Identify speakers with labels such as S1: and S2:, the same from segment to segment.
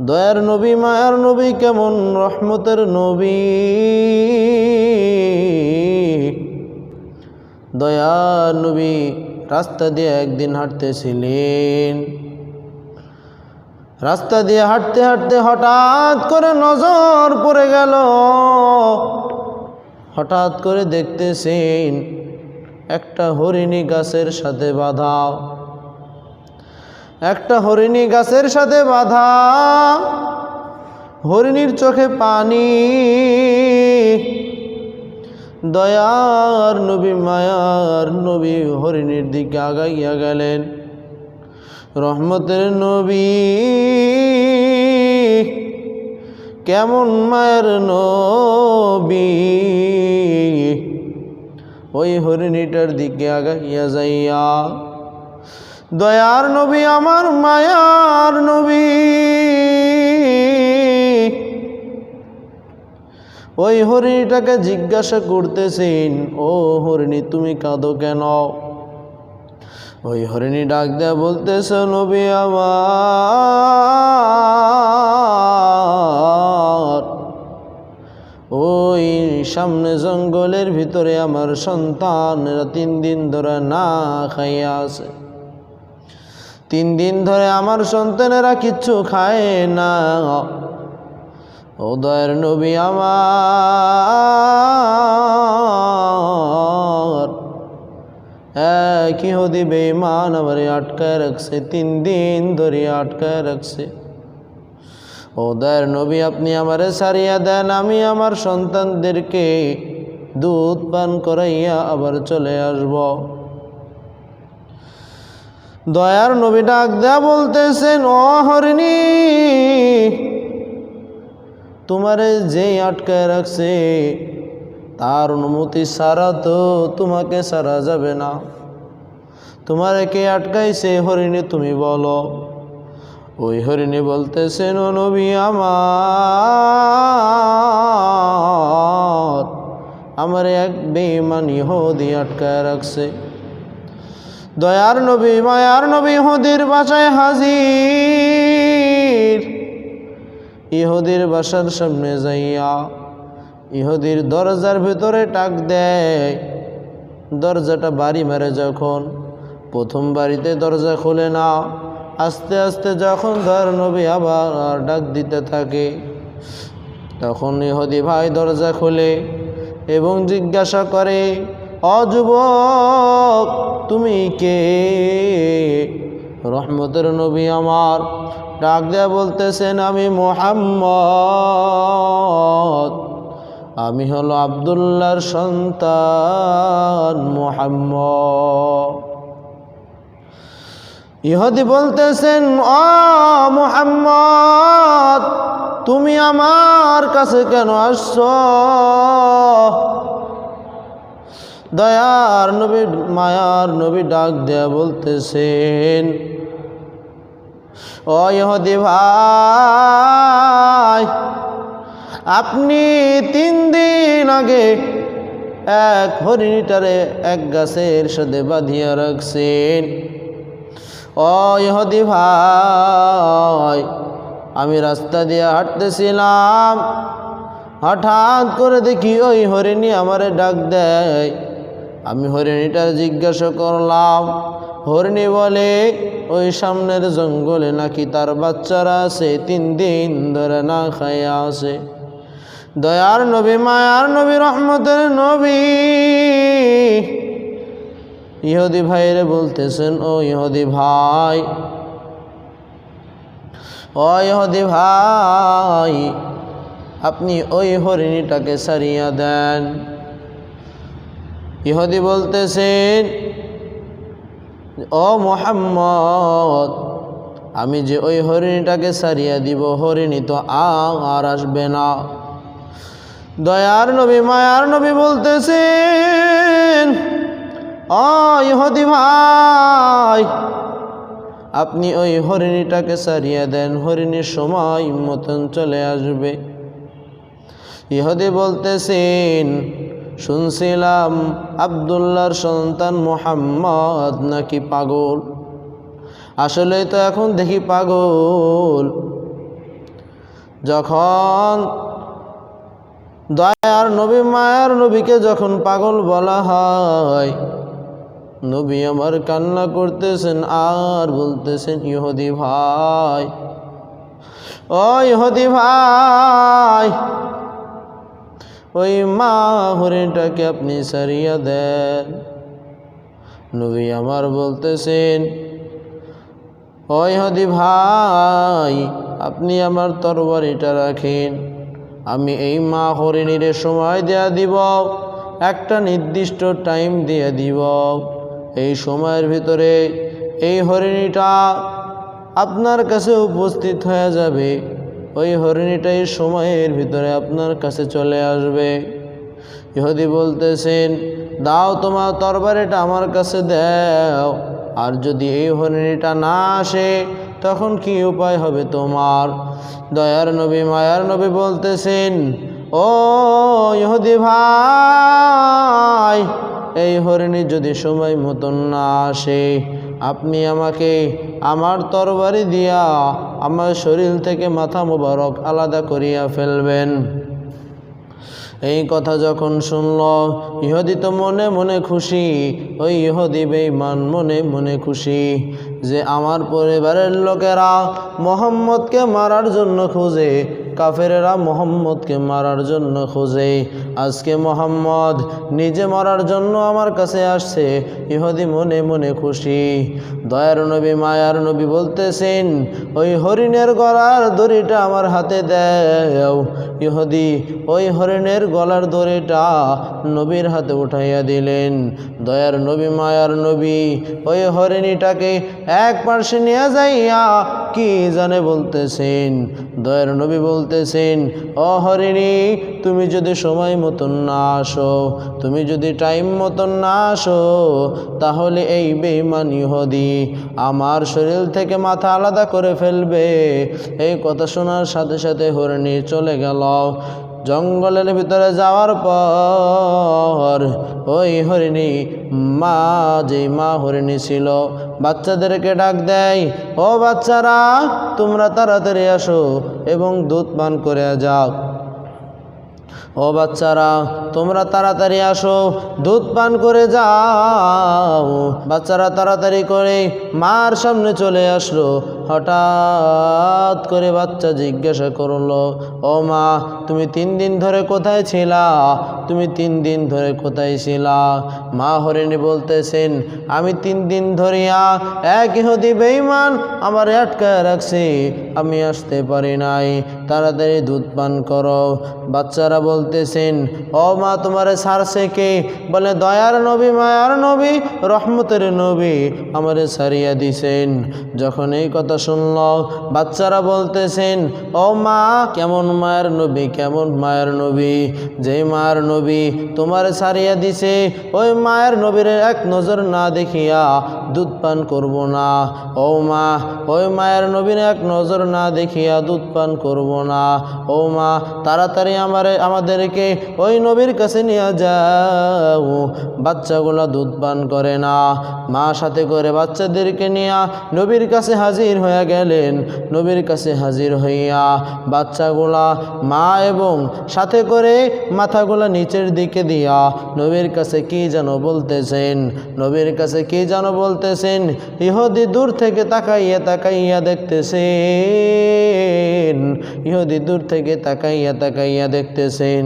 S1: দয়ার নবী মায়ার নবী কেমন রহমতের নবী। দয়ার নবী রাস্তা দিয়ে একদিন হাঁটতেছিলেন। রাস্তা দিয়ে হাঁটতে হাঁটতে হঠাৎ করে নজর পড়ে গেল। হঠাৎ করে দেখতেছেন একটা হরিণী গাছের সাথে বাঁধা। একটা হরিণী গাছের সাথে বাঁধা। হরিণীর চোখে পানি। দয়ার নবী মায়ার নবী হরিণীর দিকে আগাইয়া গেলেন। রহমতের নবী কেমন মায়ের নবী, ওই হরিণীটার দিকে আগাইয়া যাইয়া দয়ার নবী আমার মায়ার নবী ওই হরিণীটাকে জিজ্ঞাসা করতেছেন, ও হরিণী তুমি কাঁদো কেন? ওই হরিণী ডাক দেয়া বলতেছে, নবী আমার ওই সামনে জঙ্গলের ভিতরে আমার সন্তানেরা 3 দিন ধরে না খাইয়া আছে। 3 দিন ধরে আমার সন্তানেরা কিচ্ছু খায় না। ও দয়ার নবী আমার এক ইহুদি বেঈমান আমারে আটকায় রাখছে, 3 দিন ধরে আটকায় রাখছে। ও দয়ার নবী আপনি আমারে ছাড়িয়া দেন, আমি আমার সন্তানদেরকে দুধ পান করাইয়া আবার চলে আসব। দয়ার নবী ডাক দেয়া বলতেছেন, ও হরিণী তোমারে যেই আটকায় রাখছে তার অনুমতি ছাড়া তো তোমাকে ছাড়া যাবে না। তোমারে কে আটকাইছে হরিণী তুমি বলো। ওই হরিণী বলতেছেন, ও নবী আমার এক বেঈমান ইহুদি আটকায় রাখছে। দয়ার নবী মায়ার নবী ইহুদির বাসায় হাজির। ইহুদির বাসার সামনে যাইয়া ইহুদির দরজার ভিতরে টাক দেয়। দরজাটা বাড়ি মারে যখন, প্রথম বাড়িতে দরজা খুলে না, আস্তে আস্তে যখন দয়ার নবী আবার ডাক দিতে থাকে তখন ইহুদি ভাই দরজা খুলে এবং জিজ্ঞাসা করে, ও যুবক তুমি কে? রহমতের নবী আমার ডাক দেয়া বলতেছেন, আমি মুহাম্মদ, আমি হলো আব্দুল্লাহর সন্তান মুহাম্মদ। ইহুদি বলতেছেন, ও মুহাম্মদ তুমি আমার কাছে কেন আসছো? দয়ার নবী মায়ার নবী ডাক দেয়া বলতেছেন, ও ইহুদি ভাই আপনি 3 দিন আগে এক হরিণীটারে এক গাছের সাথে বাঁধিয়া রাখছেন। ও ইহুদি ভাই আমি রাস্তা দিয়ে হাঁটতেছিলাম, হঠাৎ করে দেখি ওই হরিণী আমারে ডাক দেয়। আমি হরিণীটার জিজ্ঞাসা করলাম। হরিণী বলে ওই সামনের জঙ্গলে নাকি তার বাচ্চারা আছে, 3 দিন ধরে না খাইয়া আছে। দয়ার নবী মায়ার নবী রহমতের নবী ইহুদি ভাইরে বলতেছেন, ও ইহুদি ভাই, ও ইহুদি ভাই আপনি ওই হরিণীটাকে ছাড়িয়া দেন। ইহুদি বলতেছেন, ও মুহাম্মদ আমি যে ওই হরিণীটাকে ছাড়িয়া দিব, হরিণী তো আর আসবে না। দয়ার নবী মায়ার নবী বলতেছেন, ও ইহুদি ভাই আপনি ওই হরিণীটাকে ছাড়িয়া দেন, হরিণীর সময় মতন চলে আসবে। ইহুদি বলতেছেন, শুনছিলাম আব্দুল্লাহর সন্তান মুহাম্মদ নাকি পাগল, আসলে তো এখন দেখি পাগল। যখন দয়ার নবী মায়ার নবীকে যখন পাগল বলা হয়, নবী আমার কান্না করতেছেন আর বলতেছেন, ইহুদি ভাই, ও ইহুদি ভাই, ওই মা হরিণটাকে আপনি সারিয়া দেন। নবী আমার বলতেছেন, ও ইহুদি ভাই, আপনি আমার তরবারিটা রাখেন, আমি এই মা হরিণীর সময় দেয়া দিব, একটা নির্দিষ্ট টাইম দিয়ে দিব। এই সময়ের ভিতরে এই হরিণীটা আপনার কাছে উপস্থিত হয়ে যাবে, ওই হরিণীটা এই সময়ের ভিতরে আপনার কাছে চলে আসবে। ইহুদি বলতেছেন, দাও তোমার তরবারিটা আমার কাছে দাও, আর যদি এই হরিণীটা না আসে তখন কি উপায় হবে তোমার? দয়ার নবী মায়ার নবী বলতেছেন, ও ইহুদি ভাই, এই হরিণী যদি সময় মতন না আসে, আপনি আমাকে আমার তরবারি দিয়া আমার শরীর থেকে মাথা মোবারক আলাদা করিয়া ফেলবেন। এই কথা যখন শুনল, ইহুদি তো মনে মনে খুশি, ওই ইহুদি বেঈমান মনে মনে খুশি যে আমার পরিবারের লোকেরা মুহাম্মদকে মারার জন্য খুঁজে, কাফেরেরা মুহাম্মদকে মারার জন্য খুঁজে, আজকে মুহাম্মদ নিজে মারার জন্য আমার কাছে আসছে। ইহুদি মনে মনে খুশি। দয়ার নবী মায়ার নবী বলতেছেন, ওই হরিণের গলার দড়িটা আমার হাতে দাও। ইহুদি ওই হরিণের গলার দড়িটা নবীর হাতে উঠাইয়া দিলেন। দয়ার নবী মায়ার নবী ওই হরিণীটাকে এক পাশে নিয়ে যাইয়া কি জানে বলতেছেন। দয়ার নবী বলতেছেন, ও হরিণী, তুমি যদি সময় মতন না আসো, তুমি যদি টাইম মতন না আসো, তাহলে এই বেঈমান ইহুদি আমার শরীর থেকে মাথা আলাদা করে ফেলবে। এই কথা শোনার সাথে সাথে হরিণী চলে গেল। জঙ্গলের ভিতরে যাওয়ার পর ওই হরিণী মা, যেই মা হরিণী ছিল, বাচ্চাদেরকে ডাক দেয়, ও বাচ্চারা, তোমরা তাড়াতাড়ি আসো এবং দুধ পান করে যাও। ও বাচ্চারা, তোমরা তাড়াতাড়ি আসো, দুধ পান করে যাও। বাচ্চারা তাড়াতাড়ি করে মার সামনে চলে আসলো। হঠাৎ করে বাচ্চা জিজ্ঞাসা করলো, ও মা, তুমি 3 দিন ধরে কোথায় ছিলা? তুমি 3 দিন ধরে কোথায় ছিলা? মা হরিণী বলতেছেন, আমি 3 দিন ধরিয়া এক ইহুদি বেঈমান আমার আটকায় রাখছি, আমি আসতে পারি নাই, তাড়াতাড়ি দুধ পান করো। বাচ্চারা বলতেছেন, ও মা, তোমারে ছাড়ছে কে? বলে, দয়ার নবী মায়ার নবী রহমতের নবী আমারে ছাড়িয়া দিছেন। যখন এই কথা শুনল, বাচ্চারা বলতেছেন, ও মা, কেমন মায়ের নবী, কেমন মায়ের নবী? যেই মায়ের নবী তোমার ছাড়িয়া দিছে, ওই মায়ের নবীর এক নজর না দেখিয়া দুধ পান করব না। ও মা, ওই মায়ের নবীর এক নজর না দেখিয়া দুধ পান করব না। ও মা, তাড়াতাড়ি আমাদেরকে ওই নবীর কাছে নিয়ে যাও। বাচ্চাগুলা দুধ পান করে না। মা সাথে করে বাচ্চাদেরকে নিয়ে নবীর কাছে হাজির হয়ে গেলেন। নবীর কাছে হাজির হইয়া বাচ্চাগুলা মা এবং সাথে করে মাথাগুলা নিচের দিকে দিয়া নবীর কাছে কি যেন বলতেছেন। নবীর কাছে কি যেন বলতেছেন। ইহুদি দূর থেকে তাকাইয়া তাকাইয়া দেখতেছেন। ইহুদি দূর থেকে তাকাইয়া তাকাইয়া দেখতেছেন।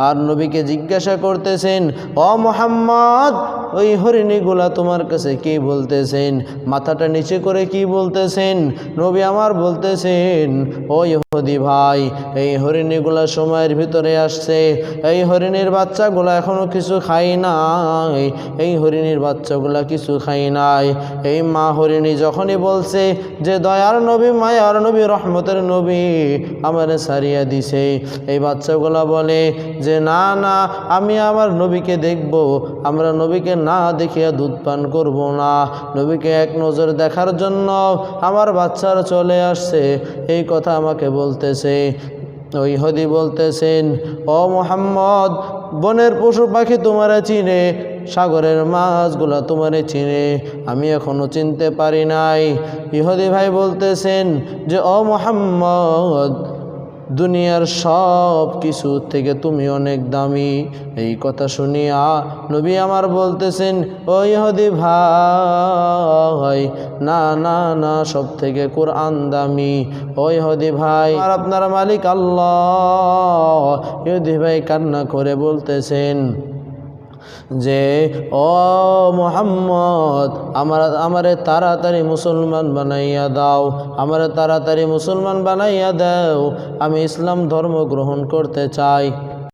S1: আর নবীকে জিজ্ঞাসা করতেছেন, ও মুহাম্মদ, ওই হরিণীগুলা তোমার কাছে কি বলতেছেন? মাথাটা নিচে করে কি বলতেছেন? নবী আমার বলতেছেন, ও ইহুদি ভাই, এই হরিণীগুলা সময়ের ভিতরে আসছে, এই হরিণীর বাচ্চাগুলা এখনো কিছু খাই নাই, এই হরিণীর বাচ্চাগুলা কিছু খাই নাই। এই মা হরিণী যখনই বলছে যে দয়ার নবী মায়ার নবী রহমতের নবী আমারে ছাড়িয়া দিছে, এই বাচ্চাগুলা বলে যে না না, আমি আমার নবীকে দেখব, আমরা নবীকে না দেখিয়া দুধ পান করব না। নবীকে এক নজর দেখার জন্য আমার বাচ্চারা চলে আসছে, এই কথা আমাকে বলতেছে। ওই ইহুদি বলতেছেন, ও মুহাম্মদ, বনের পশু পাখি তোমারে চিনে, সাগরের মাছগুলা তোমারে চিনে, আমি এখনো চিনতে পারি নাই। ইহুদি ভাই বলতেছেন যে, ও মুহাম্মদ, দুনিয়ার সব কিছু থেকে তুমি অনেক দামি। এই কথা শুনিয়া নবী আমার বলতেছেন, ও ইহুদি ভাই, না না না, সব থেকে কোরআন দামি। ও ইহুদি ভাই, আর আপনার মালিক আল্লাহ। ইহুদি ভাই কান্না করে বলতেছেন যে, ও মুহাম্মদ, আমারে তাড়াতাড়ি মুসলমান বানাইয়া দাও, আমারে তাড়াতাড়ি মুসলমান বানাইয়া দাও, আমি ইসলাম ধর্ম গ্রহণ করতে চাই।